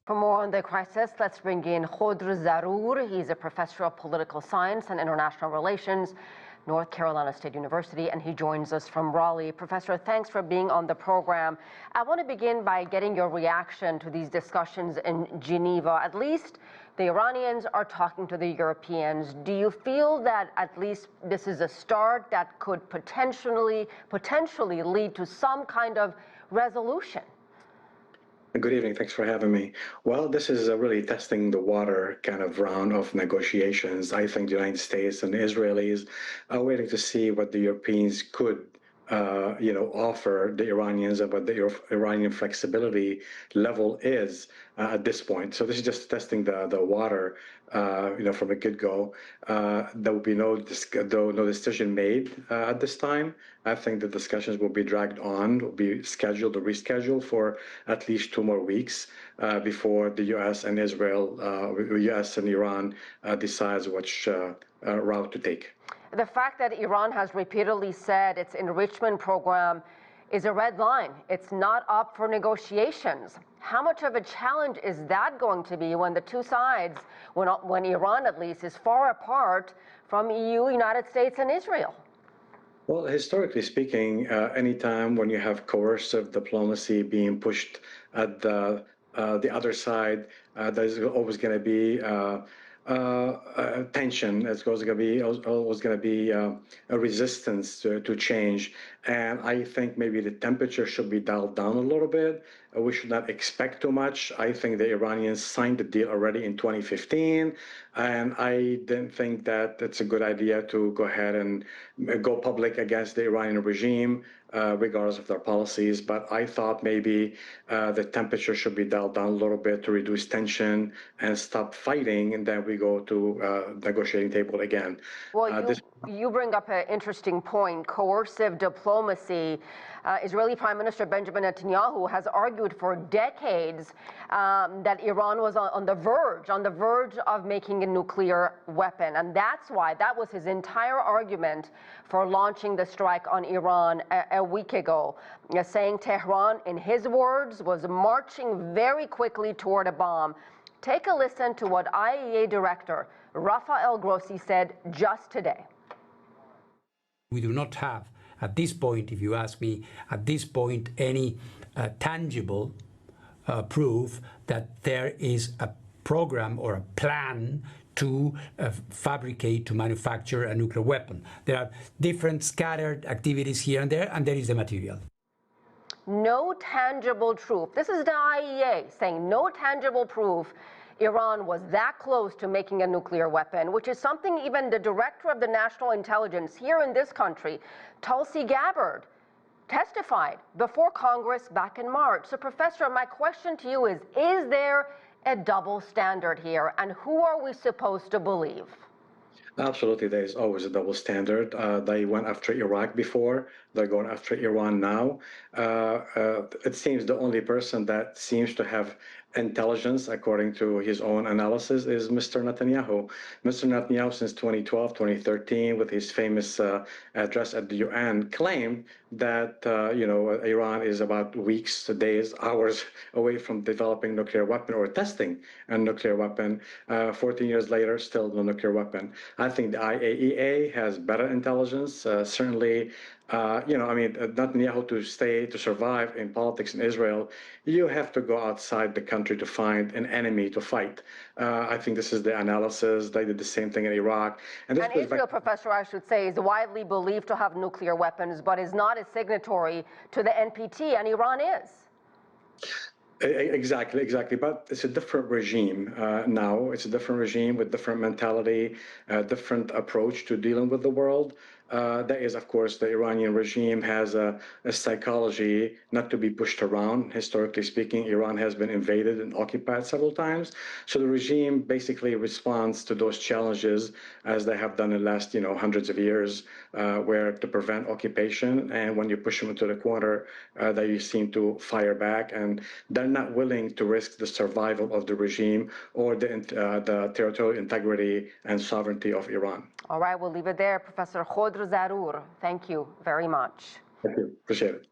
For more on the crisis, let's bring in Khodr Zaarour. He's a professor of political science and international relations, North Carolina State University, and he joins us from Raleigh. Professor, thanks for being on the program. I want to begin by getting your reaction to these discussions in Geneva. At least the Iranians are talking to the Europeans. Do you feel that at least this is a start that could potentially lead to some kind of resolution? Good evening. Thanks for having me. Well, this is really testing the water kind of round of negotiations. I think the United States and the Israelis are waiting to see what the Europeans could offer the Iranians and what the Iranian flexibility level is at this point. So this is just testing the water, from the get-go. There will be no decision made at this time. I think the discussions will be dragged on, will be scheduled or rescheduled for at least 2 more weeks before the U.S. and Israel, U.S. and Iran decides which route to take. The fact that Iran has repeatedly said its enrichment program is a red line, it's not up for negotiations. How much of a challenge is that going to be when the two sides, when Iran at least, is far apart from EU, United States, and Israel? Well, historically speaking, anytime when you have coercive diplomacy being pushed at the other side, there's always going to be tension. There's always going to be a resistance to change, and I think maybe the temperature should be dialed down a little bit. We should not expect too much. I think the Iranians signed the deal already in 2015, and I didn't think that it's a good idea to go ahead and go public against the Iranian regime, regardless of their policies. But I thought maybe the temperature should be dialed down a little bit to reduce tension and stop fighting, and then we go to negotiating table again. Well, you bring up an interesting point, coercive diplomacy. Israeli Prime Minister Benjamin Netanyahu has argued for decades that Iran was on the verge of making a nuclear weapon. And that was his entire argument for launching the strike on Iran a week ago, saying Tehran, in his words, was marching very quickly toward a bomb. Take a listen to what IAEA Director Rafael Grossi said just today. We do not have, at this point, if you ask me, at this point, any tangible proof that there is a program or a plan to fabricate, to manufacture a nuclear weapon. There are different scattered activities here and there is the material. No tangible proof. This is the IAEA saying no tangible proof Iran was that close to making a nuclear weapon, which is something even the director of the national intelligence here in this country, Tulsi Gabbard, testified before Congress back in March. So, Professor, my question to you is there a double standard here, and who are we supposed to believe? Absolutely, there is always a double standard. They went after Iraq before, they're going after Iran now. It seems the only person that seems to have intelligence, according to his own analysis, is Mr. Netanyahu. Mr. Netanyahu, since 2012, 2013, with his famous address at the UN, claimed that Iran is about weeks, days, hours away from developing a nuclear weapon or testing a nuclear weapon. 14 years later, still no nuclear weapon. I think the IAEA has better intelligence. Certainly, Netanyahu to survive in politics in Israel, you have to go outside the country to find an enemy to fight. I think this is the analysis. They did the same thing in Iraq. And Israel, Professor, I should say, is widely believed to have nuclear weapons, but is not a signatory to the NPT, and Iran is. Exactly. But it's a different regime now. It's a different regime with different mentality, different approach to dealing with the world. That is, of course, the Iranian regime has a psychology not to be pushed around. Historically speaking, Iran has been invaded and occupied several times. So the regime basically responds to those challenges as they have done in the last, hundreds of years, where to prevent occupation. And when you push them into the corner, they seem to fire back, and they're not willing to risk the survival of the regime or the territorial integrity and sovereignty of Iran. All right, we'll leave it there. Professor Khodr Zaarour, thank you very much. Thank you. Appreciate it.